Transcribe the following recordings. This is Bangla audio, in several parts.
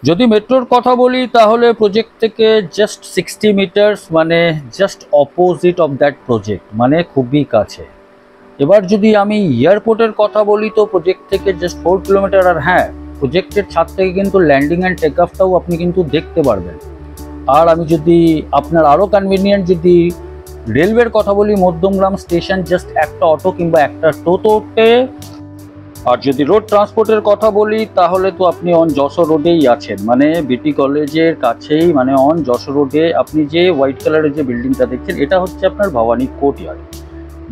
যদি মেট্রোর কথা বলি তাহলে প্রজেক্ট থেকে জাস্ট 60 মিটার্স, মানে just opposite of that project, মানে খুবই কাছে। এবার যদি আমি এয়ারপোর্টের কথা বলি তো প্রজেক্ট থেকে জাস্ট 4 কিলোমিটার। আর হ্যাঁ, প্রজেক্টের ছাদ থেকে কিন্তু ল্যান্ডিং অ্যান্ড টেক অফটাও আপনি কিন্তু দেখতে পারবেন। আর আমি যদি আপনার আরও কনভিনিয়েন্ট যদি রেলওয়ের কথা বলি, মধ্যমগ্রাম স্টেশন জাস্ট একটা অটো কিংবা একটা টোটোতে। আর যদি রোড ট্রান্সপোর্টের কথা বলি তাহলে তো আপনি অন যশোর রোডেই আছেন, মানে বিটি কলেজের কাছেই, মানে অন যশোর রোডে। আপনি যে হোয়াইট কালারের যে বিল্ডিংটা দেখছেন এটা হচ্ছে আপনার ভবানী কোর্টইয়ার্ড।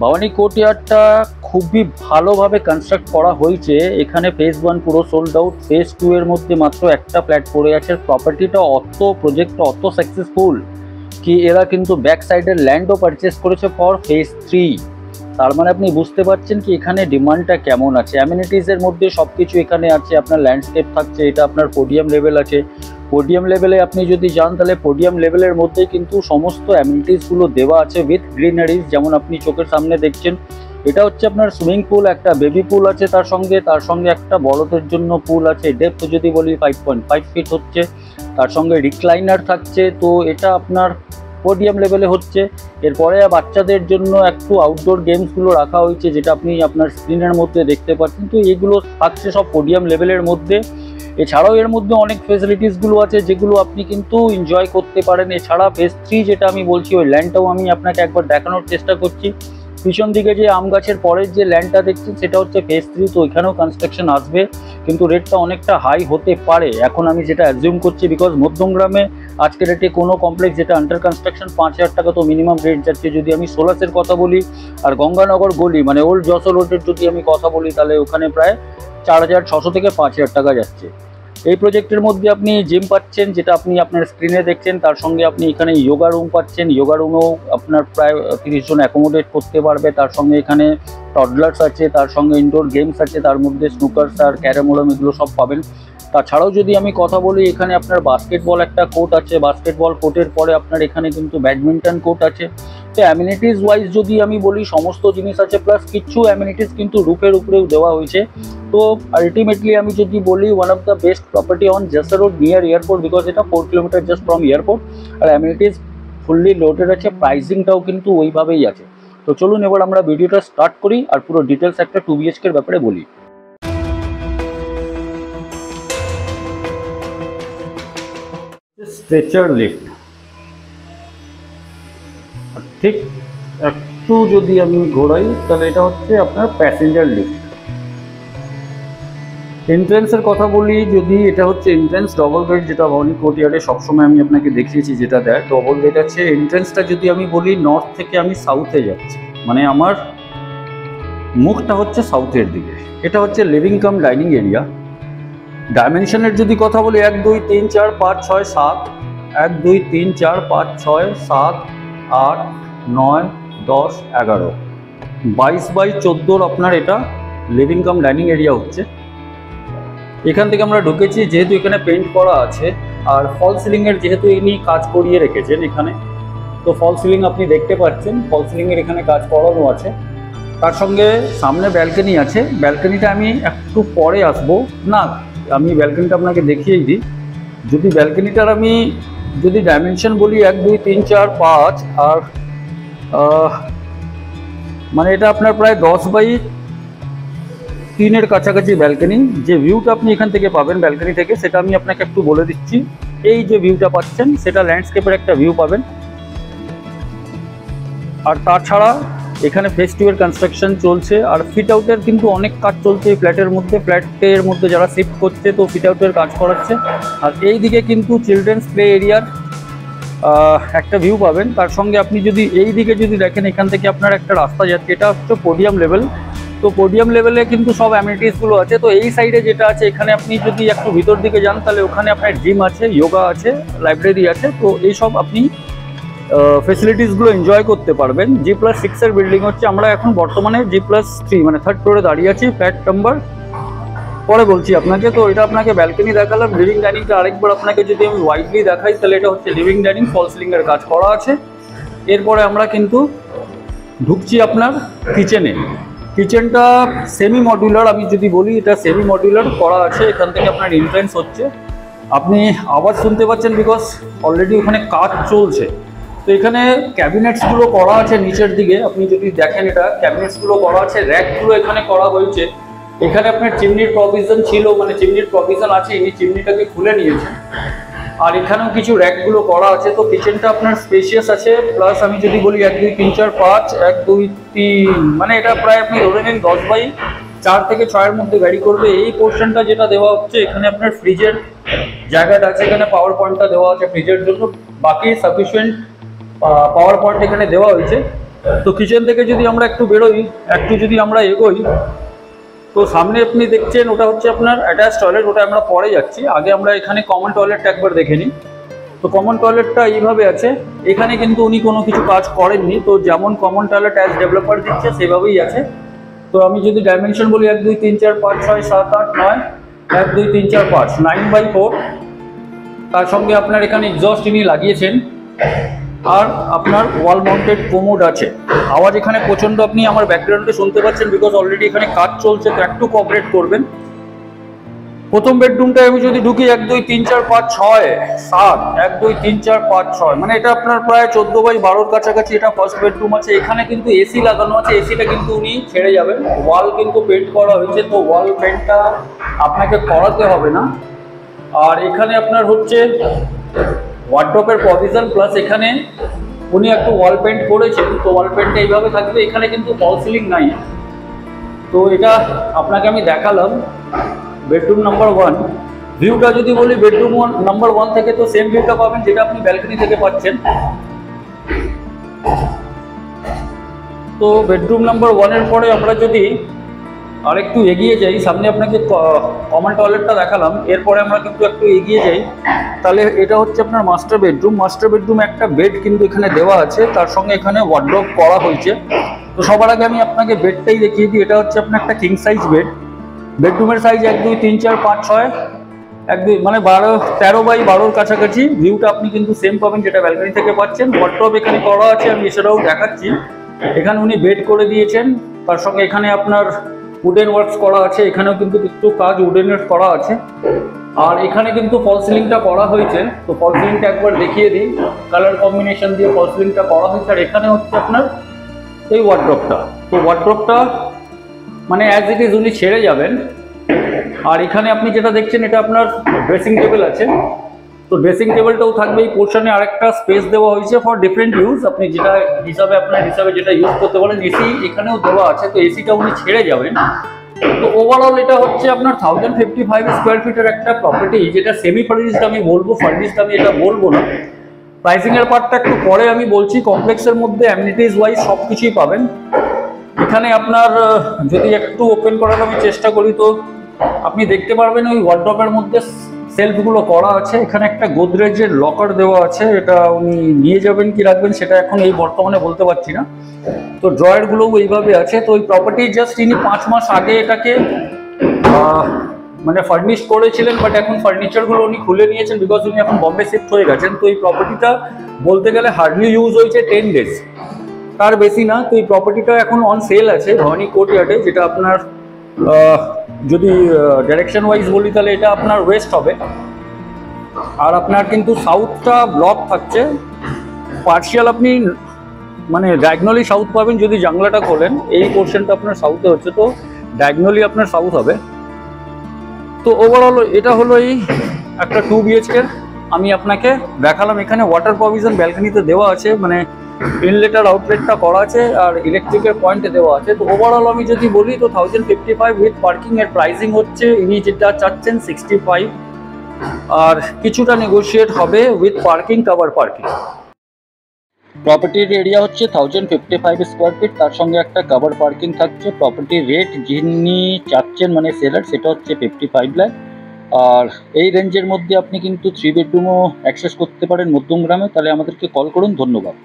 ভবানী কোর্টইয়ার্ডটা খুবই ভালোভাবে কনস্ট্রাক্ট করা হয়েছে। এখানে ফেজ 1 পুরো সোল্ড আউট, ফেজ 2 এর মধ্যে মাত্র একটা ফ্ল্যাট পড়ে আছে। প্রপার্টিটা প্রজেক্টটা অত সাকসেসফুল কি এরা কিন্তু ব্যাক সাইডের ল্যান্ডও পারচেস করেছে ফর ফেজ 3। তার মানে আপনি বুঝতে পারছেন কি এখানে ডিমান্ডটা কেমন আছে। অ্যামিনিটিসের মধ্যে সব কিছু এখানে আছে, আপনার ল্যান্ডস্কেপ থাকছে, এটা আপনার পোডিয়াম লেভেল আছে। পোডিয়াম লেভেলে আপনি যদি যান তাহলে পোডিয়াম লেভেলের মধ্যে কিন্তু সমস্ত অ্যামিনিটিসগুলো দেওয়া আছে উইথ গ্রিনারিজ, যেমন আপনি চোখের সামনে দেখছেন। এটা হচ্ছে আপনার সুইমিং পুল, একটা বেবি পুল আছে তার সঙ্গে একটা বড়দের জন্য পুল আছে। ডেপথ যদি বলি 5.5 ফিট হচ্ছে, তার সঙ্গে রিক্লাইনার থাকছে। তো এটা আপনার পোডিয়াম লেভেলে হচ্ছে। এরপরে বাচ্চাদের জন্য একটু আউটডোর গেমসগুলো রাখা হয়েছে, যেটা আপনি আপনার স্ক্রিনের মধ্যে দেখতে পাচ্ছেন। তো এগুলো থাকছে সব পোডিয়াম লেভেলের মধ্যে। এছাড়াও এর মধ্যে অনেক ফেসিলিটিসগুলো আছে যেগুলো আপনি কিন্তু এনজয় করতে পারেন। এছাড়া ফেজ 3 যেটা আমি বলছি ওই ল্যান্ডটাও আমি আপনাকে একবার দেখানোর চেষ্টা করছি। পিছন দিকে যে আম গাছের পরের যে ল্যান্ডটা দেখছেন সেটা হচ্ছে ফেজ 3। তো এখানেও কনস্ট্রাকশন আসবে, কিন্তু রেটটা অনেকটা হাই হতে পারে এখন আমি যেটা অ্যাজিউম করছি, বিকজ মধ্যমগ্রামে আজকের রেটে কোনো কমপ্লেক্স যেটা আন্ডার কনস্ট্রাকশন 5,000 টাকা তো মিনিমাম রেট যাচ্ছে। যদি আমি সোলাসের কথা বলি আর গঙ্গানগর গলি মানে ওল্ড যশোর রোডের যদি আমি কথা বলি তাহলে ওখানে প্রায় 4,600 থেকে 5,000 টাকা যাচ্ছে। এই প্রজেক্টের মধ্যে আপনি জিম পাচ্ছেন, যেটা আপনি আপনার স্ক্রিনে দেখছেন। তার সঙ্গে আপনি এখানে যোগা রুম পাচ্ছেন। যোগা রুমেও আপনার প্রায় 30 জন অ্যাকোমোডেট করতে পারবে। তার সঙ্গে এখানে টডলার্স আছে, তার সঙ্গে ইনডোর গেমস আছে, তার মধ্যে স্নুকার্স আর ক্যারামোলাম এগুলো সব পাবেন। তাছাড়াও যদি আমি কথা বলি এখানে আপনার বাস্কেটবল একটা কোর্ট আছে। বাস্কেটবল কোর্টের পরে আপনার এখানে কিন্তু ব্যাডমিন্টন কোর্ট আছে। তো অ্যামিনিটিস ওয়াইজ যদি আমি বলি সমস্ত জিনিস আছে, প্লাস কিছু অ্যামিনিটিস কিন্তু রুফের উপরেও দেওয়া হয়েছে। তো আলটিমেটলি আমি যদি বলি one of the best property on Jessore road near airport, because এটা 4 কিলোমিটার জাস্ট ফ্রম এয়ারপোর্ট। আর অ্যামিনিটিস ফুললি লোডেড আছে, প্রাইসিংটাও কিন্তু ওইভাবেই আছে। তো চলুন এবার আমরা ভিডিওটা স্টার্ট করি আর পুরো ডিটেলস একটা 2 BHK এর ব্যাপারে বলি। স্ট্রেচার লিফট, ঠিক একটু যদি আমি ঘোরাই তাহলে এটা হচ্ছে আপনার প্যাসেঞ্জার লিফট। এন্ট্রেন্সের কথা বলি, যদি এটা হচ্ছে এন্ট্রেন্স ডবল গেট, যেটা ভবানী কোর্টইয়ার্ডে সবসময় আমি আপনাকে দেখিয়েছি যেটা দেয় ডবল গেট আছে। এন্ট্রেন্সটা যদি আমি বলি নর্থ থেকে আমি সাউথে যাচ্ছি, মানে আমার মুখটা হচ্ছে সাউথের দিকে। এটা হচ্ছে লিভিং কাম ডাইনিং এরিয়া। ডাইমেনশনের যদি কথা বলি 1 2 3 4 5 6 7, 1 2 3 4 5 6 7 8 9 10 11, 22/14 আপনার এটা লিভিং কাম ডাইনিং এরিয়া হচ্ছে। এখান থেকে আমরা ঢুকেছি, যেহেতু এখানে পেইন্ট করা আছে আর ফল সিলিংয়ের যেহেতু ইনি কাজ করিয়ে রেখেছেন এখানে, তো ফল সিলিং আপনি দেখতে পাচ্ছেন। ফল সিলিংয়ের এখানে কাজ করানো আছে। তার সঙ্গে সামনে ব্যালকনি আছে। ব্যালকনিটা আমি একটু পরে আসবো না, আমি ব্যালকনিটা আপনাকে দেখিয়েই দিই। যদি ব্যালকনিটার আমি যদি ডাইমেনশন বলি 1 2 3 4 5, আর মানে এটা আপনার প্রায় 10/3 কাছাকাছি ব্যালকনি। যে ভিউটা আপনি এখান থেকে পাবেন ব্যালকনি থেকে সেটা আমি আপনাকে একটু বলে দিচ্ছি। এই যে ভিউটা পাচ্ছেন সেটা ল্যান্ডস্কেপের একটা ভিউ পাবেন। আর তাছাড়া এখানে ফেজ 2 এর কনস্ট্রাকশন চলছে আর ফিট আউটের কিন্তু অনেক কাজ চলছে এই ফ্ল্যাটের মধ্যে। ফ্ল্যাটের মধ্যে যারা শিফট করছে তো ফিট আউটের কাজ করাচ্ছে। আর এই দিকে কিন্তু চিলড্রেন্স প্লে এরিয়ার একটা ভিউ পাবেন। তার সঙ্গে আপনি যদি এই দিকে যদি দেখেন এখান থেকে আপনার একটা রাস্তা যাচ্ছে, এটা হচ্ছে পোডিয়াম লেভেল। তো পোডিয়াম লেভেলে কিন্তু সব অ্যামিনিটিসগুলো আছে। তো এই সাইডে যেটা আছে এখানে আপনি যদি একটু ভিতর দিকে যান তাহলে ওখানে আপনার জিম আছে, যোগা আছে, লাইব্রেরি আছে। তো এইসব আপনি ফেসিলিটিসগুলো এনজয় করতে পারবেন। G+6 এর বিল্ডিং হচ্ছে। আমরা এখন বর্তমানে G+3 মানে 3rd ফ্লোরে দাঁড়িয়ে আছি, ফ্ল্যাট নাম্বার পরে বলছি আপনাকে। তো এটা আপনাকে ব্যালকনি দেখালাম। লিভিং ডাইনিংটা আরেকবার আপনাকে যদি আমি ওয়াইডলি দেখাই তাহলে এটা হচ্ছে লিভিং ডাইনিং, ফল সিলিংয়ের কাজ করা আছে। এরপরে আমরা কিন্তু ঢুকছি আপনার কিচেনে। কিচেনটা সেমি মডুলার, আমি যদি বলি এটা সেমি মডুলার করা আছে। এখান থেকে আপনার এন্ট্রেন্স হচ্ছে। আপনি আওয়াজ শুনতে পাচ্ছেন বিকজ অলরেডি ওখানে কাজ চলছে। তো এখানে ক্যাবিনেটসগুলো করা আছে নিচের দিকে, আপনি যদি দেখেন এটা ক্যাবিনেটসগুলো করা আছে, র্যাকগুলো এখানে করা হয়েছে। এখানে আপনার চিমনির প্রভিশন ছিল, মানে চিমনির প্রভিশন আছে, ইনি চিমনিটাকে খুলে নিয়েছেন। আর এখানেও কিছু র্যাকগুলো করা আছে। তো কিচেনটা আপনার স্পেশিয়াস আছে, প্লাস আমি যদি বলি 1 2 3 4 5 1 2 3, মানে এটা প্রায় আপনি ধরে নিন 10/4 থেকে 6 এর মধ্যে ভ্যারি করবে। এই পোর্শনটা যেটা দেওয়া হচ্ছে, এখানে আপনার ফ্রিজের জায়গাটা আছে, এখানে পাওয়ার পয়েন্টটা দেওয়া আছে ফ্রিজের জন্য, বাকি সাফিসিয়েন্ট পাওয়ার পয়েন্ট এখানে দেওয়া হয়েছে। তো কিচেন থেকে যদি আমরা একটু বেরোই, একটু যদি আমরা এগোই, তো সামনে আপনি দেখছেন ওটা হচ্ছে আপনার অ্যাটাচ টয়লেট, ওটা আমরা পরে যাচ্ছি। আগে আমরা এখানে কমন টয়লেটটা একবার দেখে নিই। তো কমন টয়লেটটা এইভাবে আছে, এখানে কিন্তু উনি কোনো কিছু কাজ করেননি। তো যেমন কমন টয়লেট অ্যাজ ডেভেলপার দিচ্ছে সেভাবেই আছে। তো আমি যদি ডাইমেনশন বলি 1 2 3 4 5 6 7 8 9, 1 2 3 4 5 9/4। তার সঙ্গে আপনার এখানে এক্সস্ট ইনি লাগিয়েছেন, আর আপনার ওয়াল মাউন্টেড কোমোড আছে। আওয়াজ এখানে প্রচণ্ড আপনি আমার ব্যাকগ্রাউন্ডে শুনতে পাচ্ছেন বিকজ অলরেডি এখানে কাজ চলছে, তো একটু কোঅপারেট করবেন। প্রথম বেডরুমটায় আমি যদি ঢুকি 1 2 3 4 5 6 7, 1 2 3 4 5 6, মানে এটা আপনার প্রায় 14/12 কাছাকাছি এটা ফার্স্ট বেডরুম আছে। এখানে কিন্তু এসি লাগানো আছে, এসিটা কিন্তু উনি ছেড়ে যাবেন। ওয়াল কিন্তু পেন্ট করা হয়েছে, তো ওয়াল পেন্টটা আপনাকে করাতে হবে না। আর এখানে আপনার হচ্ছে ওয়ার্ডরোবের প্রভিশন, প্লাস এখানে উনি একটু ওয়াল পেন্ট করেছেন। তো ওয়াল পেন্টটা এইভাবে থাকবে, এখানে কিন্তু ফল সিলিং নাই। তো এটা আপনাকে আমি দেখালাম বেডরুম নাম্বার 1। ভিউটা যদি বলি বেডরুম নাম্বার 1 থেকে, তো সেম ভিউটা পাবেন যেটা আপনি ব্যালকনি থেকে পাচ্ছেন। তো বেডরুম নাম্বার 1 এর পরে আমরা যদি আরেকটু এগিয়ে যাই, সামনে আপনাকে কমন টয়লেটটা দেখালাম, এরপরে আমরা কিন্তু একটু এগিয়ে যাই, তাহলে এটা হচ্ছে আপনার মাস্টার বেডরুম। মাস্টার বেডরুমে একটা বেড কিন্তু এখানে দেওয়া আছে, তার সঙ্গে এখানে ওয়ার্ডরোব করা হয়েছে। তো সবার আগে আমি আপনাকে বেডটাই দেখিয়ে দিই। এটা হচ্ছে আপনার একটা কিং সাইজ বেড। বেডরুমের সাইজ 1 2 3 4 5 6, 1 2 মানে 13/12 কাছাকাছি। ভিউটা আপনি কিন্তু সেম পাবেন যেটা ব্যালকনি থেকে পাচ্ছেন। ওয়ার্ডরোব এখানে করা আছে, আমি এছাড়াও দেখাচ্ছি। এখানে উনি বেড করে দিয়েছেন, তার সঙ্গে এখানে আপনার উডেন ওয়ার্কস করা আছে, এখানেও কিন্তু একটু কাজ উডেনের করা আছে। আর এখানে কিন্তু ফল সিলিংটা করা হয়েছে। তো ফল সিলিংটা একবার দেখিয়ে দিই, কালার কম্বিনেশন দিয়ে ফল সিলিংটা করা হয়েছে। আর এখানে হচ্ছে আপনার এই ওয়ার্ডরোবটা। তো ওয়ার্ডরোবটা মানে অ্যাজ ইট ইজ উনি ছেড়ে যাবেন। আর এখানে আপনি যেটা দেখছেন এটা আপনার ড্রেসিং টেবিল আছে। তো ড্রেসিং টেবিলটাও থাকবে এই পোর্শনে। আরেকটা স্পেস দেওয়া হয়েছে ফর ডিফারেন্ট ইউজ, আপনি যেটা হিসাবে আপনার হিসাবে যেটা ইউজ করতে পারেন। এসি এখানেও দেওয়া আছে, তো এসিটা উনি ছেড়ে যাবেন। তো ওভারঅল এটা হচ্ছে আপনার 1055 স্কোয়ার ফিটের একটা প্রপার্টি, যেটা সেমি ফার্নিশড আমি বলবো, ফার্নিশড আমি এটা বলবো না। প্রাইসিং এর পার্টটা একটু পরে আমি বলছি। কমপ্লেক্সের মধ্যে অ্যামিনিটিজ ওয়াইজ সব কিছুই পাবেন। এখানে আপনার যদি একটু ওপেন করার আমি চেষ্টা করি, তো আপনি দেখতে পারবেন ওই ওয়ার্ডরোবের মধ্যে সেলফগুলো করা আছে। এখানে একটা গোদরেজের লকার দেওয়া আছে, এটা উনি নিয়ে যাবেন কি রাখবেন সেটা এখন এই বর্তমানে বলতে পারছি না। তো ড্রয়ারগুলোও এইভাবে আছে। তো ওই প্রপার্টি জাস্ট ইনি 5 মাস আগে এটাকে মানে ফার্নিশ করেছিলেন, বাট এখন ফার্নিচারগুলো উনি খুলে নিয়েছেন বিকজ উনি এখন বম্বে শিফট হয়ে গেছেন। তো এই প্রপার্টিটা বলতে গেলে হার্ডলি ইউজ হয়েছে 10 ডেজ, তার বেশি না। তো এই প্রপার্টিটা এখন অন সেল আছে ভবানী কোর্টইয়ার্ডে, যেটা আপনার যদি ডাইরেকশন ওয়াইজ বলি তাহলে এটা আপনার ওয়েস্ট হবে। আর আপনার কিন্তু সাউথটা ব্লক থাকছে, পার্শিয়াল আপনি মানে ডায়াগনালি সাউথ পাবেন যদি জানলাটা খোলেন। এই পোর্শনটা আপনার সাউথে হচ্ছে, তো ডায়াগনালি আপনার সাউথ হবে। তো ওভারঅল এটা হলো এই একটা 2 BHK আমি আপনাকে দেখালাম। এখানে ওয়াটার প্রভিশন ব্যালকনিতে দেওয়া আছে, মানে ইনলেট আর আউটলেটটা করা আছে, আর ইলেকট্রিকের পয়েন্টে দেওয়া আছে। তো ওভারঅল আমি যদি বলি তো 1055 উইথ পার্কিং এর প্রাইসিং হচ্ছে, ইনি যেটা চাচ্ছেন 65, আর কিছুটা নেগোশিয়েট হবে উইথ পার্কিং, কভার পার্কিং। প্রপার্টির এরিয়া হচ্ছে 1055 স্কোয়ার ফিট, তার সঙ্গে একটা কভার পার্কিং থাকছে। প্রপার্টির রেট যিনি চাচ্ছেন মানে সেলার, সেটা হচ্ছে 55 লাখ। আর এই রেঞ্জের মধ্যে আপনি কিন্তু 3 বেডরুমও অ্যাক্সেস করতে পারেন মধ্যমগ্রামে। তাহলে আমাদেরকে কল করুন। ধন্যবাদ।